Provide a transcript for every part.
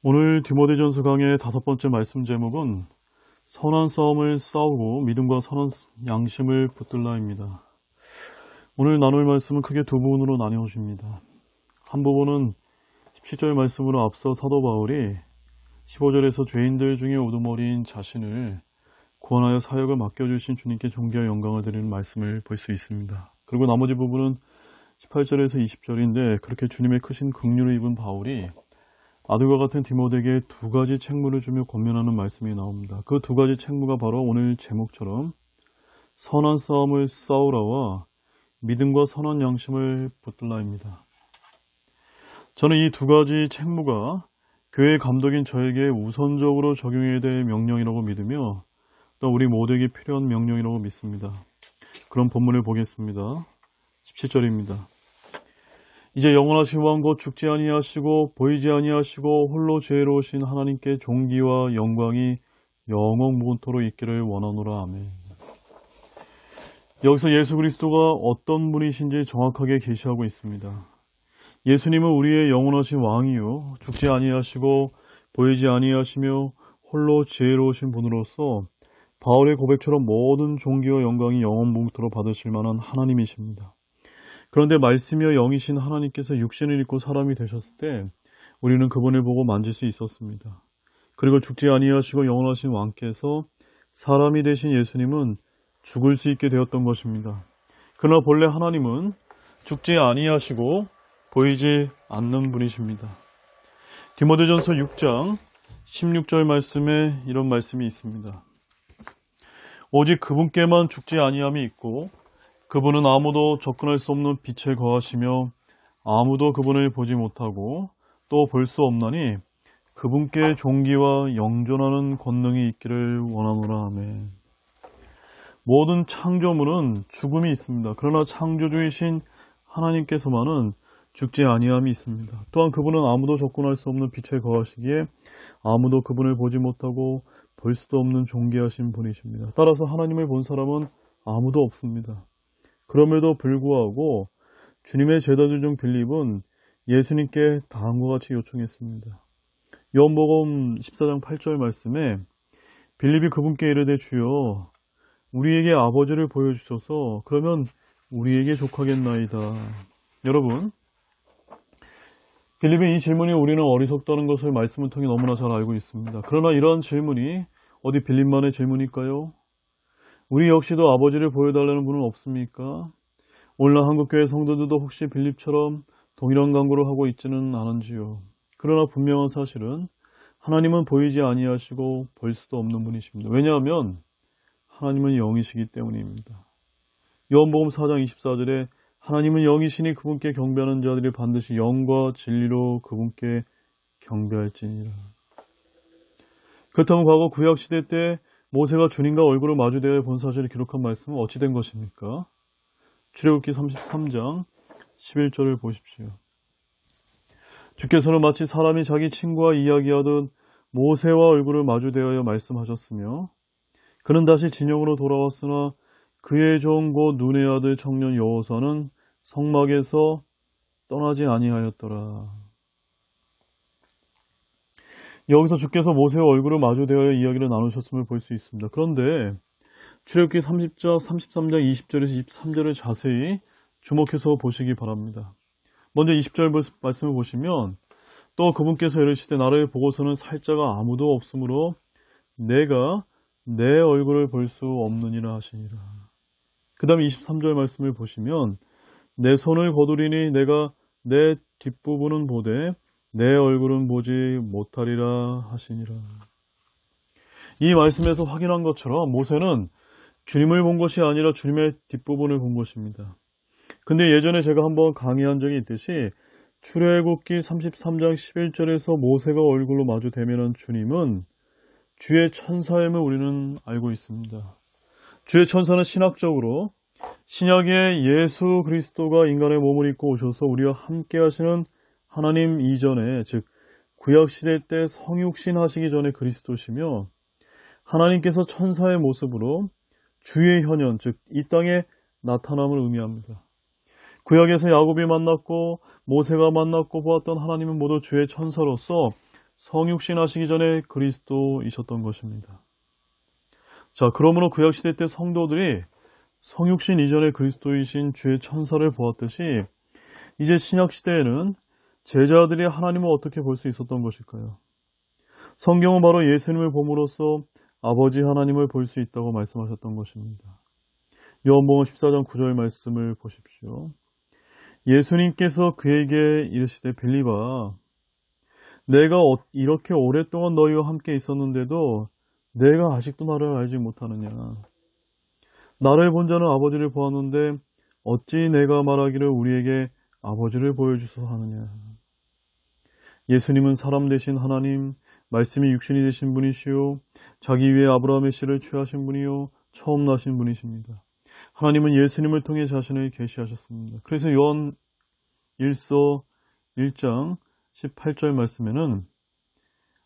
오늘 디모데전서 강의 5번째 말씀 제목은 선한 싸움을 싸우고 믿음과 선한 양심을 붙들라입니다. 오늘 나눌 말씀은 크게 두 부분으로 나뉘어집니다. 한 부분은 17절 말씀으로 앞서 사도 바울이 15절에서 죄인들 중에 우두머리인 자신을 구원하여 사역을 맡겨주신 주님께 존귀와 영광을 드리는 말씀을 볼 수 있습니다. 그리고 나머지 부분은 18절에서 20절인데 그렇게 주님의 크신 긍휼을 입은 바울이 아들과 같은 디모데에게 두 가지 책무를 주며 권면하는 말씀이 나옵니다. 그 두 가지 책무가 바로 오늘 제목처럼 선한 싸움을 싸우라와 믿음과 선한 양심을 붙들라입니다. 저는 이 두 가지 책무가 교회의 감독인 저에게 우선적으로 적용해야 될 명령이라고 믿으며 또 우리 모두에게 필요한 명령이라고 믿습니다. 그런 본문을 보겠습니다. 17절입니다. 이제 영원하신 왕 곧 죽지 아니하시고 보이지 아니하시고 홀로 지혜로우신 하나님께 존귀와 영광이 영원무궁토록 있기를 원하노라. 아멘. 여기서 예수 그리스도가 어떤 분이신지 정확하게 계시하고 있습니다. 예수님은 우리의 영원하신 왕이요 죽지 아니하시고 보이지 아니하시며 홀로 지혜로우신 분으로서 바울의 고백처럼 모든 존귀와 영광이 영원무궁토록 받으실 만한 하나님이십니다. 그런데 말씀이여 영이신 하나님께서 육신을 입고 사람이 되셨을 때 우리는 그분을 보고 만질 수 있었습니다. 그리고 죽지 아니하시고 영원하신 왕께서 사람이 되신 예수님은 죽을 수 있게 되었던 것입니다. 그러나 본래 하나님은 죽지 아니하시고 보이지 않는 분이십니다. 디모데전서 6장 16절 말씀에 이런 말씀이 있습니다. 오직 그분께만 죽지 아니함이 있고 그분은 아무도 접근할 수 없는 빛에 거하시며 아무도 그분을 보지 못하고 또 볼 수 없나니 그분께 존귀와 영존하는 권능이 있기를 원하노라. 아멘. 모든 창조물은 죽음이 있습니다. 그러나 창조주이신 하나님께서만은 죽지 아니함이 있습니다. 또한 그분은 아무도 접근할 수 없는 빛에 거하시기에 아무도 그분을 보지 못하고 볼 수도 없는 존귀하신 분이십니다. 따라서 하나님을 본 사람은 아무도 없습니다. 그럼에도 불구하고 주님의 제자들 중 빌립은 예수님께 다음과 같이 요청했습니다. 요한복음 14장 8절 말씀에 빌립이 그분께 이르되 주여 우리에게 아버지를 보여주셔서 그러면 우리에게 족하겠나이다. 여러분, 빌립의 이 질문이 우리는 어리석다는 것을 말씀을 통해 너무나 잘 알고 있습니다. 그러나 이러한 질문이 어디 빌립만의 질문일까요? 우리 역시도 아버지를 보여달라는 분은 없습니까? 오늘날 한국교회 성도들도 혹시 빌립처럼 동일한 간구를 하고 있지는 않은지요. 그러나 분명한 사실은 하나님은 보이지 아니하시고 볼 수도 없는 분이십니다. 왜냐하면 하나님은 영이시기 때문입니다. 요한복음 4장 24절에 하나님은 영이시니 그분께 경배하는 자들이 반드시 영과 진리로 그분께 경배할지니라. 그렇다면 과거 구약시대 때 모세가 주님과 얼굴을 마주대어 본 사실을 기록한 말씀은 어찌 된 것입니까? 출애굽기 33장 11절을 보십시오. 주께서는 마치 사람이 자기 친구와 이야기하듯 모세와 얼굴을 마주대하여 말씀하셨으며 그는 다시 진영으로 돌아왔으나 그의 종 곧 눈의 아들 청년 여호수아는 성막에서 떠나지 아니하였더라. 여기서 주께서 모세와 얼굴을 마주대하여 이야기를 나누셨음을 볼 수 있습니다. 그런데 출애굽기 30장, 33장 20절에서 23절을 자세히 주목해서 보시기 바랍니다. 먼저 20절 말씀을 보시면 또 그분께서 이르시되 나를 보고서는 살자가 아무도 없으므로 내가 내 얼굴을 볼 수 없느니라 하시니라. 그 다음에 23절 말씀을 보시면 내 손을 거두리니 내가 내 뒷부분은 보되 내 얼굴은 보지 못하리라 하시니라. 이 말씀에서 확인한 것처럼 모세는 주님을 본 것이 아니라 주님의 뒷부분을 본 것입니다. 근데 예전에 제가 한번 강의한 적이 있듯이 출애굽기 33장 11절에서 모세가 얼굴로 마주 대면한 주님은 주의 천사임을 우리는 알고 있습니다. 주의 천사는 신학적으로 신약의 예수 그리스도가 인간의 몸을 입고 오셔서 우리와 함께 하시는 하나님 이전에, 즉 구약시대 때 성육신 하시기 전에 그리스도시며 하나님께서 천사의 모습으로 주의 현현, 즉 이 땅에 나타남을 의미합니다. 구약에서 야곱이 만났고 모세가 만났고 보았던 하나님은 모두 주의 천사로서 성육신 하시기 전에 그리스도이셨던 것입니다. 자, 그러므로 구약시대 때 성도들이 성육신 이전에 그리스도이신 주의 천사를 보았듯이 이제 신약시대에는 제자들이 하나님을 어떻게 볼 수 있었던 것일까요? 성경은 바로 예수님을 봄으로써 아버지 하나님을 볼 수 있다고 말씀하셨던 것입니다. 요한복음 14장 9절 말씀을 보십시오. 예수님께서 그에게 이르시되 빌립아, 내가 이렇게 오랫동안 너희와 함께 있었는데도 내가 아직도 나를 알지 못하느냐. 나를 본 자는 아버지를 보았는데 어찌 내가 말하기를 우리에게 아버지를 보여주소서 하느냐. 예수님은 사람 되신 하나님, 말씀이 육신이 되신 분이시요 자기 위에 아브라함의 씨를 취하신 분이요 처음 나신 분이십니다. 하나님은 예수님을 통해 자신을 계시하셨습니다. 그래서 요한 1서 1장 18절 말씀에는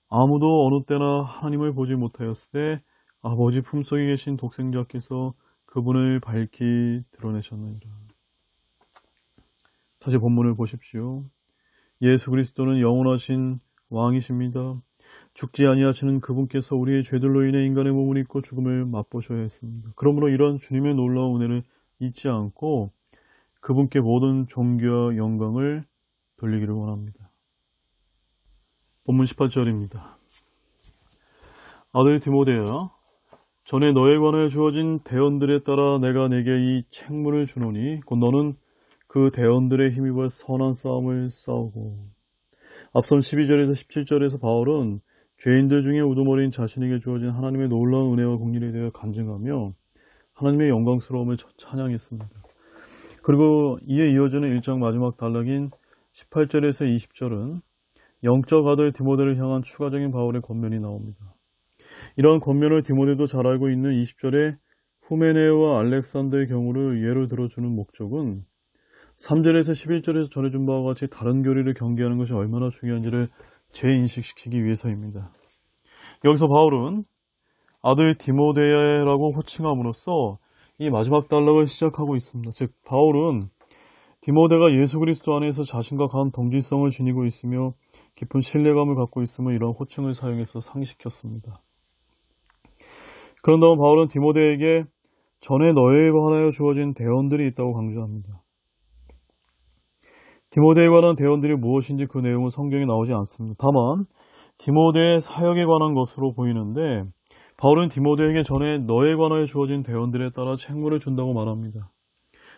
아무도 어느 때나 하나님을 보지 못하였으되 아버지 품속에 계신 독생자께서 그분을 밝히 드러내셨느니라. 다시 본문을 보십시오. 예수 그리스도는 영원하신 왕이십니다. 죽지 아니하시는 그분께서 우리의 죄들로 인해 인간의 몸을 입고 죽음을 맛보셔야 했습니다. 그러므로 이런 주님의 놀라운 은혜를 잊지 않고 그분께 모든 존귀와 영광을 돌리기를 원합니다. 본문 18절입니다. 아들 디모데야, 전에 너에 관하여 주어진 대언들에 따라 내가 내게 이 책무를 주노니 곧 너는 그 대언들에 힘입어 선한 싸움을 싸우고. 앞선 12절에서 17절에서 바울은 죄인들 중에 우두머리인 자신에게 주어진 하나님의 놀라운 은혜와 공의에 대해 간증하며 하나님의 영광스러움을 찬양했습니다. 그리고 이에 이어지는 1장 마지막 단락인 18절에서 20절은 영적 아들 디모데를 향한 추가적인 바울의 권면이 나옵니다. 이러한 권면을 디모데도 잘 알고 있는 20절에 후메네오와 알렉산더의 경우를 예로 들어주는 목적은 3절에서 11절에서 전해준 바와 같이 다른 교리를 경계하는 것이 얼마나 중요한지를 재인식시키기 위해서입니다. 여기서 바울은 아들 디모데라고 호칭함으로써 이 마지막 단락을 시작하고 있습니다. 즉 바울은 디모데가 예수 그리스도 안에서 자신과 강한 동질성을 지니고 있으며 깊은 신뢰감을 갖고 있음을 이런 호칭을 사용해서 상기시켰습니다. 그런 다음 바울은 디모데에게 전에 너에 관하여 주어진 대언들이 있다고 강조합니다. 디모데에 관한 대언들이 무엇인지 그 내용은 성경에 나오지 않습니다. 다만 디모데의 사역에 관한 것으로 보이는데 바울은 디모데에게 전에 너에 관하여 주어진 대언들에 따라 책무를 준다고 말합니다.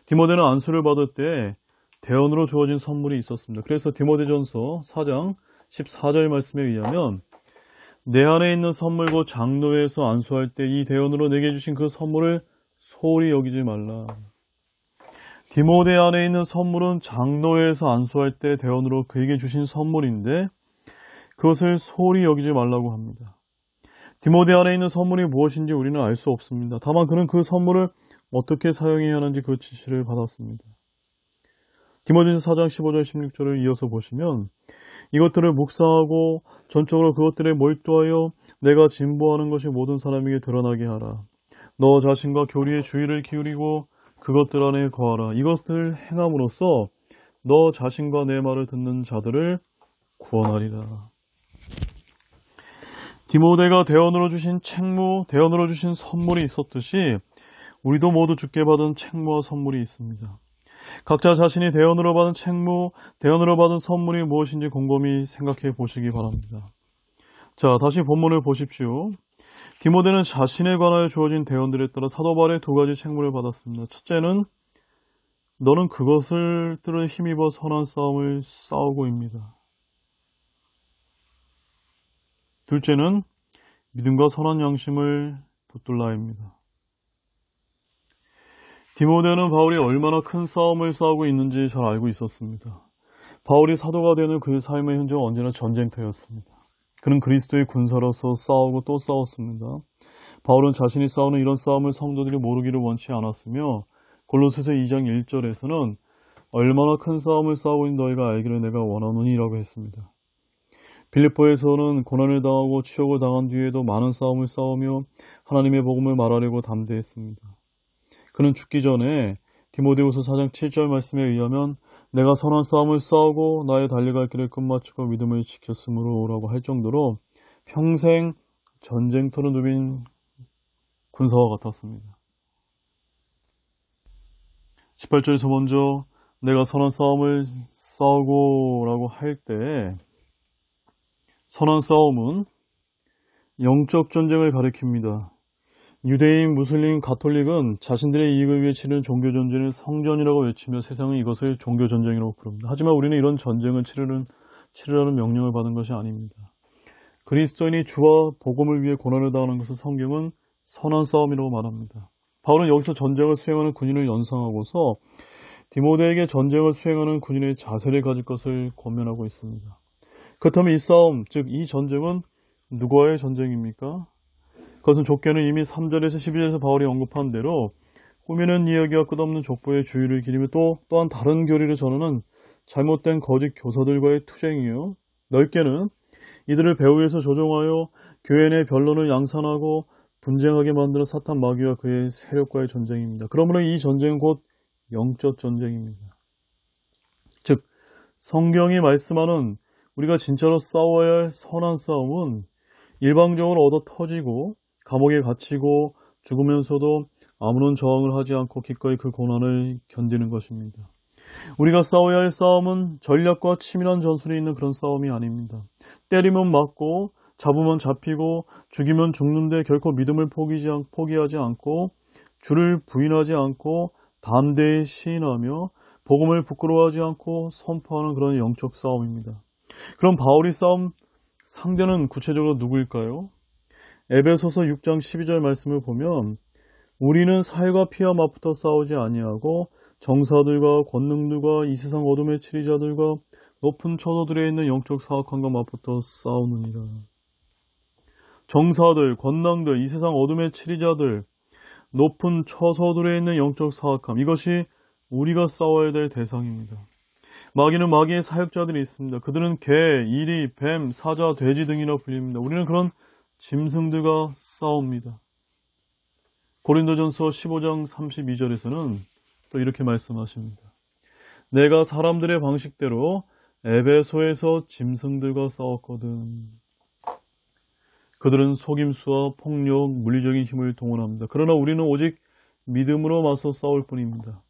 디모데는 안수를 받을 때 대언으로 주어진 선물이 있었습니다. 그래서 디모데전서 4장 14절 말씀에 의하면 내 안에 있는 선물 곧 장로회에서 안수할 때 이 대언으로 내게 주신 그 선물을 소홀히 여기지 말라. 디모데 안에 있는 선물은 장로회에서 안수할 때 대언으로 그에게 주신 선물인데 그것을 소홀히 여기지 말라고 합니다. 디모데 안에 있는 선물이 무엇인지 우리는 알 수 없습니다. 다만 그는 그 선물을 어떻게 사용해야 하는지 그 지시를 받았습니다. 디모데전서 4장 15절 16절을 이어서 보시면 이것들을 묵상하고 전적으로 그것들에 몰두하여 내가 진보하는 것이 모든 사람에게 드러나게 하라. 너 자신과 교리의 주의를 기울이고 그것들 안에 거하라. 이것들 행함으로써 너 자신과 내 말을 듣는 자들을 구원하리라. 디모데가 대언으로 주신 책무, 대언으로 주신 선물이 있었듯이 우리도 모두 주께 받은 책무와 선물이 있습니다. 각자 자신이 대언으로 받은 책무, 대언으로 받은 선물이 무엇인지 곰곰이 생각해 보시기 바랍니다. 자, 다시 본문을 보십시오. 디모데는 자신에 관하여 주어진 대언들에 따라 사도 바울의 두 가지 책무를 받았습니다. 첫째는 너는 그것을 들어 힘입어 선한 싸움을 싸우고입니다. 둘째는 믿음과 선한 양심을 붙들라입니다. 디모데는 바울이 얼마나 큰 싸움을 싸우고 있는지 잘 알고 있었습니다. 바울이 사도가 되는 그의 삶의 현장은 언제나 전쟁터였습니다. 그는 그리스도의 군사로서 싸우고 또 싸웠습니다. 바울은 자신이 싸우는 이런 싸움을 성도들이 모르기를 원치 않았으며 골로새서 2장 1절에서는 얼마나 큰 싸움을 싸우고 있는 너희가 알기를 내가 원하노니라고 했습니다. 빌립보에서는 고난을 당하고 치욕을 당한 뒤에도 많은 싸움을 싸우며 하나님의 복음을 말하려고 담대했습니다. 그는 죽기 전에 디모데후서 4장 7절 말씀에 의하면 내가 선한 싸움을 싸우고 나의 달려갈 길을 끝마치고 믿음을 지켰으므로 라고 할 정도로 평생 전쟁터로 누빈 군사와 같았습니다. 18절에서 먼저 내가 선한 싸움을 싸우고 라고 할 때 선한 싸움은 영적 전쟁을 가리킵니다. 유대인, 무슬림, 가톨릭은 자신들의 이익을 위해 치르는 종교 전쟁을 성전이라고 외치며 세상은 이것을 종교 전쟁이라고 부릅니다. 하지만 우리는 이런 전쟁을 치르라는 명령을 받은 것이 아닙니다. 그리스도인이 주와 복음을 위해 고난을 당하는 것을 성경은 선한 싸움이라고 말합니다. 바울은 여기서 전쟁을 수행하는 군인을 연상하고서 디모데에게 전쟁을 수행하는 군인의 자세를 가질 것을 권면하고 있습니다. 그렇다면 이 싸움, 즉 이 전쟁은 누구와의 전쟁입니까? 그것은 좁게는 이미 3절에서 12절에서 바울이 언급한 대로 꾸미는 이야기와 끝없는 족보의 주의를 기리며 또한 다른 교리를 전하는 잘못된 거짓 교사들과의 투쟁이요. 넓게는 이들을 배후에서 조종하여 교회 내 변론을 양산하고 분쟁하게 만드는 사탄 마귀와 그의 세력과의 전쟁입니다. 그러므로 이 전쟁은 곧 영적 전쟁입니다. 즉 성경이 말씀하는 우리가 진짜로 싸워야 할 선한 싸움은 일방적으로 얻어 터지고 감옥에 갇히고 죽으면서도 아무런 저항을 하지 않고 기꺼이 그 고난을 견디는 것입니다. 우리가 싸워야 할 싸움은 전략과 치밀한 전술이 있는 그런 싸움이 아닙니다. 때리면 맞고 잡으면 잡히고 죽이면 죽는데 결코 믿음을 포기하지 않고 주를 부인하지 않고 담대히 시인하며 복음을 부끄러워하지 않고 선포하는 그런 영적 싸움입니다. 그럼 바울이 싸움 상대는 구체적으로 누구일까요? 에베소서 6장 12절 말씀을 보면 우리는 살과 피와 맞붙어 싸우지 아니하고 정사들과 권능들과 이 세상 어둠의 치리자들과 높은 처소들에 있는 영적 사악함과 맞붙어 싸우느니라. 정사들, 권능들, 이 세상 어둠의 치리자들, 높은 처소들에 있는 영적 사악함, 이것이 우리가 싸워야 될 대상입니다. 마귀는 마귀의 사역자들이 있습니다. 그들은 개, 이리, 뱀, 사자, 돼지 등이라 불립니다. 우리는 그런 짐승들과 싸웁니다. 고린도전서 15장 32절에서는 또 이렇게 말씀하십니다. 내가 사람들의 방식대로 에베소에서 짐승들과 싸웠거든. 그들은 속임수와 폭력, 물리적인 힘을 동원합니다. 그러나 우리는 오직 믿음으로 맞서 싸울 뿐입니다.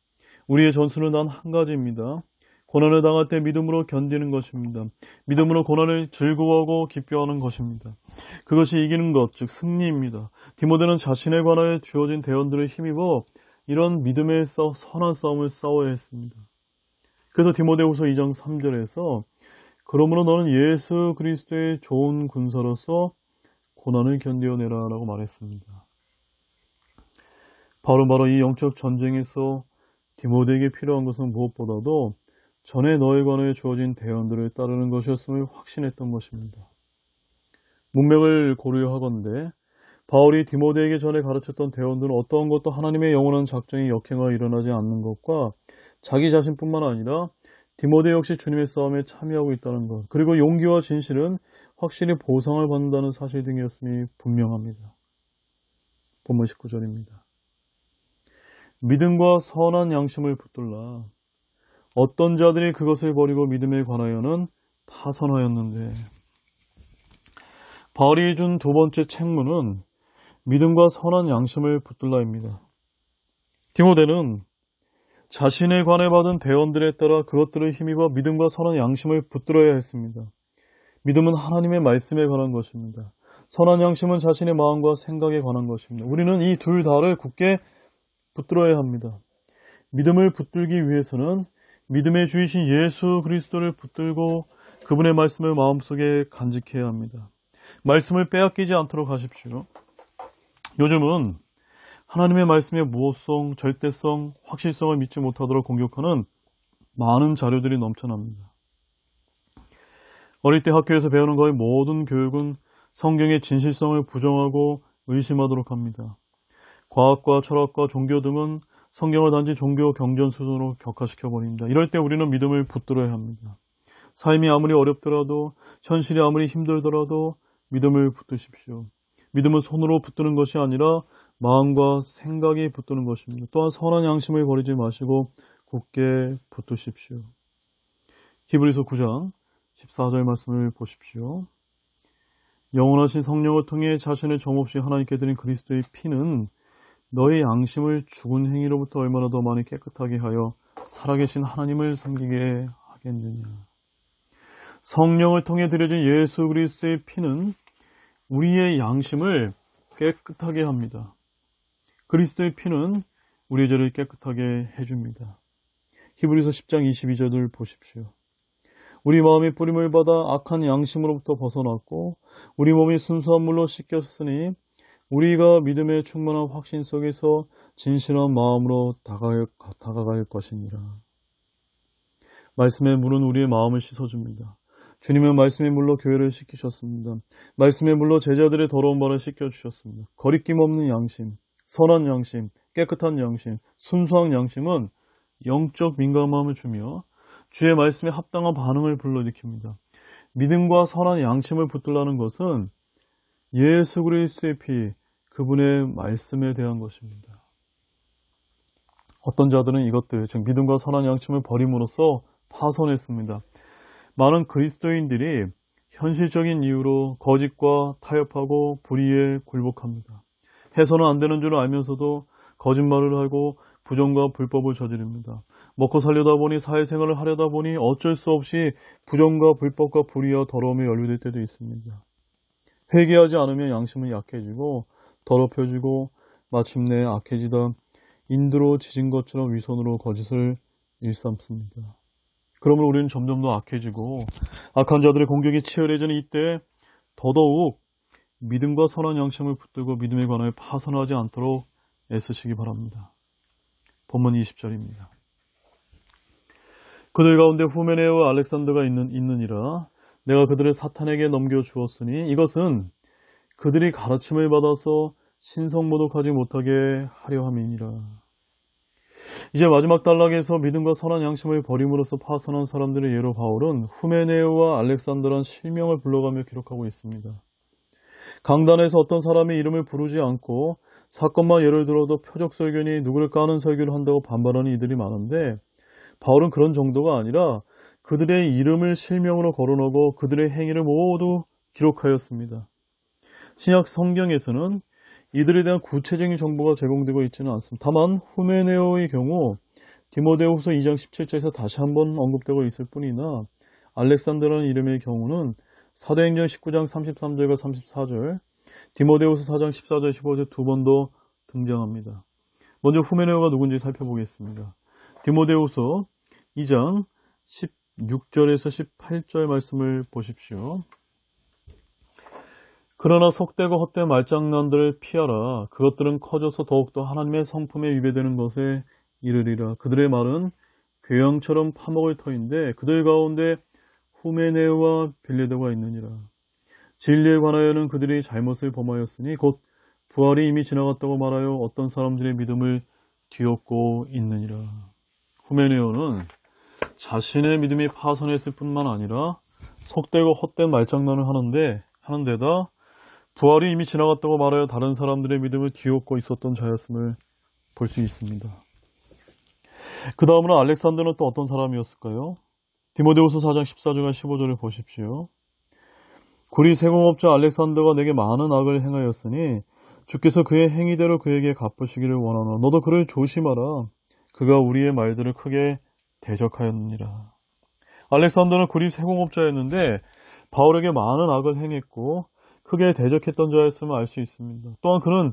우리의 전술은 단 한 가지입니다. 고난을 당할 때 믿음으로 견디는 것입니다. 믿음으로 고난을 즐거워하고 기뻐하는 것입니다. 그것이 이기는 것, 즉 승리입니다. 디모데는 자신에 관하여 주어진 대언들을 힘입어 이런 믿음의 선한 싸움을 싸워야 했습니다. 그래서 디모데후서 2장 3절에서 그러므로 너는 예수 그리스도의 좋은 군사로서 고난을 견뎌내라 라고 말했습니다. 바로 이 영적 전쟁에서 디모데에게 필요한 것은 무엇보다도 전에 너에 관하여 주어진 대언들을 따르는 것이었음을 확신했던 것입니다. 문맥을 고려하건대 바울이 디모데에게 전에 가르쳤던 대언들은 어떠한 것도 하나님의 영원한 작정이 역행하여 일어나지 않는 것과 자기 자신뿐만 아니라 디모데 역시 주님의 싸움에 참여하고 있다는 것, 그리고 용기와 진실은 확실히 보상을 받는다는 사실 등이었음이 분명합니다. 본문 19절입니다. 믿음과 선한 양심을 붙들라. 어떤 자들이 그것을 버리고 믿음에 관하여는 파선하였는데. 바울이 준 두 번째 책무는 믿음과 선한 양심을 붙들라입니다. 디모데는 자신에 관해 받은 대언들에 따라 그것들을 힘입어 믿음과 선한 양심을 붙들어야 했습니다. 믿음은 하나님의 말씀에 관한 것입니다. 선한 양심은 자신의 마음과 생각에 관한 것입니다. 우리는 이 둘 다를 굳게 붙들어야 합니다. 믿음을 붙들기 위해서는 믿음의 주이신 예수 그리스도를 붙들고 그분의 말씀을 마음속에 간직해야 합니다. 말씀을 빼앗기지 않도록 하십시오. 요즘은 하나님의 말씀의 무호성, 절대성, 확실성을 믿지 못하도록 공격하는 많은 자료들이 넘쳐납니다. 어릴 때 학교에서 배우는 거의 모든 교육은 성경의 진실성을 부정하고 의심하도록 합니다. 과학과 철학과 종교 등은 성경을 단지 종교 경전 수준으로 격화시켜버립니다. 이럴 때 우리는 믿음을 붙들어야 합니다. 삶이 아무리 어렵더라도, 현실이 아무리 힘들더라도 믿음을 붙드십시오. 믿음은 손으로 붙드는 것이 아니라 마음과 생각이 붙드는 것입니다. 또한 선한 양심을 버리지 마시고 굳게 붙드십시오. 히브리서 9장 14절 말씀을 보십시오. 영원하신 성령을 통해 자신을 정없이 하나님께 드린 그리스도의 피는 너의 양심을 죽은 행위로부터 얼마나 더 많이 깨끗하게 하여 살아계신 하나님을 섬기게 하겠느냐. 성령을 통해 드려진 예수 그리스도의 피는 우리의 양심을 깨끗하게 합니다. 그리스도의 피는 우리의 죄를 깨끗하게 해줍니다. 히브리서 10장 22절을 보십시오. 우리 마음이 뿌림을 받아 악한 양심으로부터 벗어났고 우리 몸이 순수한 물로 씻겼으니 우리가 믿음의 충만한 확신 속에서 진실한 마음으로 다가갈 것이니라. 말씀의 물은 우리의 마음을 씻어줍니다. 주님은 말씀의 물로 교회를 씻기셨습니다. 말씀의 물로 제자들의 더러운 발을 씻겨주셨습니다. 거리낌 없는 양심, 선한 양심, 깨끗한 양심, 순수한 양심은 영적 민감함을 주며 주의 말씀에 합당한 반응을 불러일으킵니다. 믿음과 선한 양심을 붙들라는 것은 예수 그리스도의 피, 그분의 말씀에 대한 것입니다. 어떤 자들은 이것들, 즉 믿음과 선한 양심을 버림으로써 파손했습니다. 많은 그리스도인들이 현실적인 이유로 거짓과 타협하고 불의에 굴복합니다. 해서는 안 되는 줄 알면서도 거짓말을 하고 부정과 불법을 저지릅니다. 먹고 살려다 보니 사회생활을 하려다 보니 어쩔 수 없이 부정과 불법과 불의와 더러움에 연루될 때도 있습니다. 회개하지 않으면 양심은 약해지고 더럽혀지고 마침내 악해지다 인두로 지진 것처럼 위선으로 거짓을 일삼습니다. 그러면 우리는 점점 더 악해지고 악한 자들의 공격이 치열해지는 이때 더더욱 믿음과 선한 양심을 붙들고 믿음에 관하여 파산하지 않도록 애쓰시기 바랍니다. 본문 20절입니다. 그들 가운데 후메네오와 알렉산더가 있느니라. 내가 그들을 사탄에게 넘겨주었으니 이것은 그들이 가르침을 받아서 신성모독하지 못하게 하려 함이니라. 이제 마지막 단락에서 믿음과 선한 양심을 버림으로써 파선한 사람들의 예로 바울은 후메네오와 알렉산더란 실명을 불러가며 기록하고 있습니다. 강단에서 어떤 사람의 이름을 부르지 않고 사건만 예를 들어도 표적 설교니 누구를 까는 설교를 한다고 반발하는 이들이 많은데 바울은 그런 정도가 아니라 그들의 이름을 실명으로 거론하고 그들의 행위를 모두 기록하였습니다. 신약 성경에서는 이들에 대한 구체적인 정보가 제공되고 있지는 않습니다. 다만 후메네오의 경우 디모데후서 2장 17절에서 다시 한번 언급되고 있을 뿐이나 알렉산더라는 이름의 경우는 사도행전 19장 33절과 34절, 디모데후서 4장 14절 15절 두 번 더 등장합니다. 먼저 후메네오가 누군지 살펴보겠습니다. 디모데후서 2장 16절에서 18절 말씀을 보십시오. 그러나 속되고 헛된 말장난들을 피하라. 그것들은 커져서 더욱더 하나님의 성품에 위배되는 것에 이르리라. 그들의 말은 괴형처럼 파먹을 터인데 그들 가운데 후메네오와 빌레도가 있느니라. 진리에 관하여는 그들이 잘못을 범하였으니 곧 부활이 이미 지나갔다고 말하여 어떤 사람들의 믿음을 뒤엎고 있느니라. 후메네오는 자신의 믿음이 파손했을 뿐만 아니라 속되고 헛된 말장난을 하는데다 부활이 이미 지나갔다고 말하여 다른 사람들의 믿음을 뒤엎고 있었던 자였음을 볼 수 있습니다. 그 다음으로 알렉산더는 또 어떤 사람이었을까요? 디모데후서 4장 14절과 15절을 보십시오. 구리 세공업자 알렉산더가 내게 많은 악을 행하였으니 주께서 그의 행위대로 그에게 갚으시기를 원하노라. 너도 그를 조심하라. 그가 우리의 말들을 크게 대적하였느니라. 알렉산더는 구리 세공업자였는데 바울에게 많은 악을 행했고 크게 대적했던 자였음을 알 수 있습니다. 또한 그는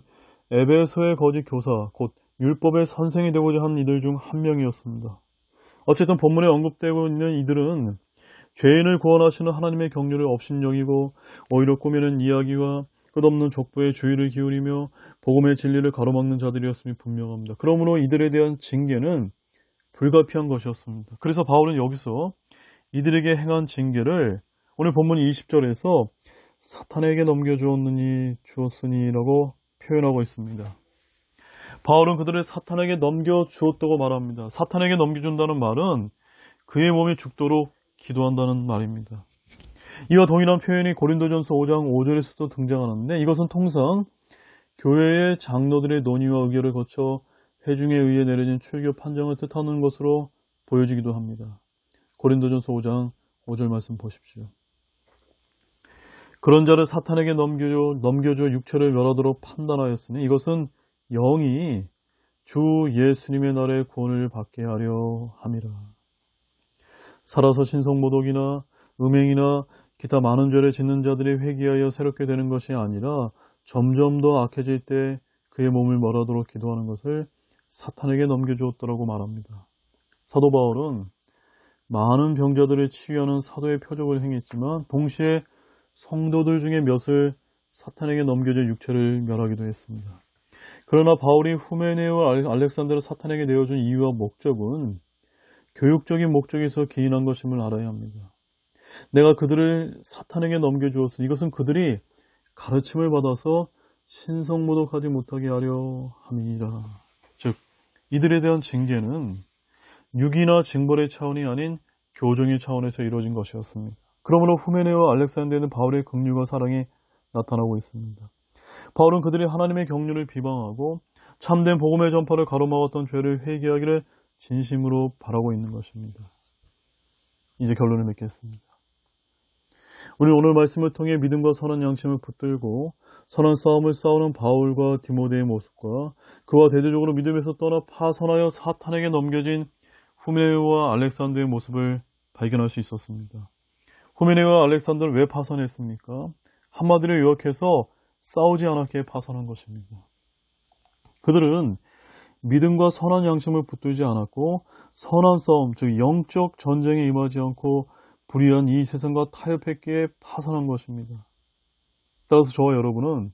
에베소의 거짓 교사, 곧 율법의 선생이 되고자 한 이들 중 한 명이었습니다. 어쨌든 본문에 언급되고 있는 이들은 죄인을 구원하시는 하나님의 경륜을 업신여기고 오히려 꾸미는 이야기와 끝없는 족보에 주의를 기울이며 복음의 진리를 가로막는 자들이었음이 분명합니다. 그러므로 이들에 대한 징계는 불가피한 것이었습니다. 그래서 바울은 여기서 이들에게 행한 징계를 오늘 본문 20절에서 사탄에게 주었으니라고 표현하고 있습니다. 바울은 그들을 사탄에게 넘겨주었다고 말합니다. 사탄에게 넘겨준다는 말은 그의 몸이 죽도록 기도한다는 말입니다. 이와 동일한 표현이 고린도전서 5장 5절에서도 등장하는데 이것은 통상 교회의 장로들의 논의와 의결을 거쳐 회중에 의해 내려진 출교 판정을 뜻하는 것으로 보여지기도 합니다. 고린도전서 5장 5절 말씀 보십시오. 그런 자를 사탄에게 넘겨줘 육체를 멸하도록 판단하였으니 이것은 영이 주 예수님의 날에 구원을 받게 하려 함이라. 살아서 신성모독이나 음행이나 기타 많은 죄를 짓는 자들이 회개하여 새롭게 되는 것이 아니라 점점 더 악해질 때 그의 몸을 멸하도록 기도하는 것을 사탄에게 넘겨주었더라고 말합니다. 사도 바울은 많은 병자들을 치유하는 사도의 표적을 행했지만 동시에 성도들 중에 몇을 사탄에게 넘겨줘 육체를 멸하기도 했습니다. 그러나 바울이 후메네오와 알렉산더를 사탄에게 내어준 이유와 목적은 교육적인 목적에서 기인한 것임을 알아야 합니다. 내가 그들을 사탄에게 넘겨주었으니 이것은 그들이 가르침을 받아서 신성모독하지 못하게 하려 함이니라. 즉 이들에 대한 징계는 육이나 징벌의 차원이 아닌 교정의 차원에서 이루어진 것이었습니다. 그러므로 후메네와 알렉산더에는 바울의 긍휼과 사랑이 나타나고 있습니다. 바울은 그들이 하나님의 경륜을 비방하고 참된 복음의 전파를 가로막았던 죄를 회개하기를 진심으로 바라고 있는 것입니다. 이제 결론을 맺겠습니다. 우리 오늘 말씀을 통해 믿음과 선한 양심을 붙들고 선한 싸움을 싸우는 바울과 디모데의 모습과 그와 대조적으로 믿음에서 떠나 파선하여 사탄에게 넘겨진 후메네와 알렉산더의 모습을 발견할 수 있었습니다. 후메네와 알렉산더는 왜 파선했습니까? 한마디로 요약해서 싸우지 않았기에 파선한 것입니다. 그들은 믿음과 선한 양심을 붙들지 않았고 선한 싸움, 즉 영적 전쟁에 임하지 않고 불의한 이 세상과 타협했기에 파선한 것입니다. 따라서 저와 여러분은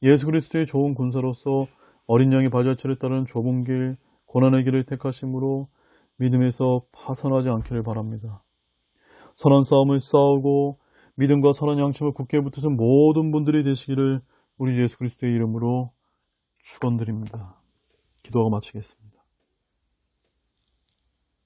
예수 그리스도의 좋은 군사로서 어린 양의 발자취를 따르는 좁은 길, 고난의 길을 택하심으로 믿음에서 파선하지 않기를 바랍니다. 선한 싸움을 싸우고 믿음과 선한 양심을 굳게 붙드신 모든 분들이 되시기를 우리 예수 그리스도의 이름으로 축원드립니다. 기도하고 마치겠습니다.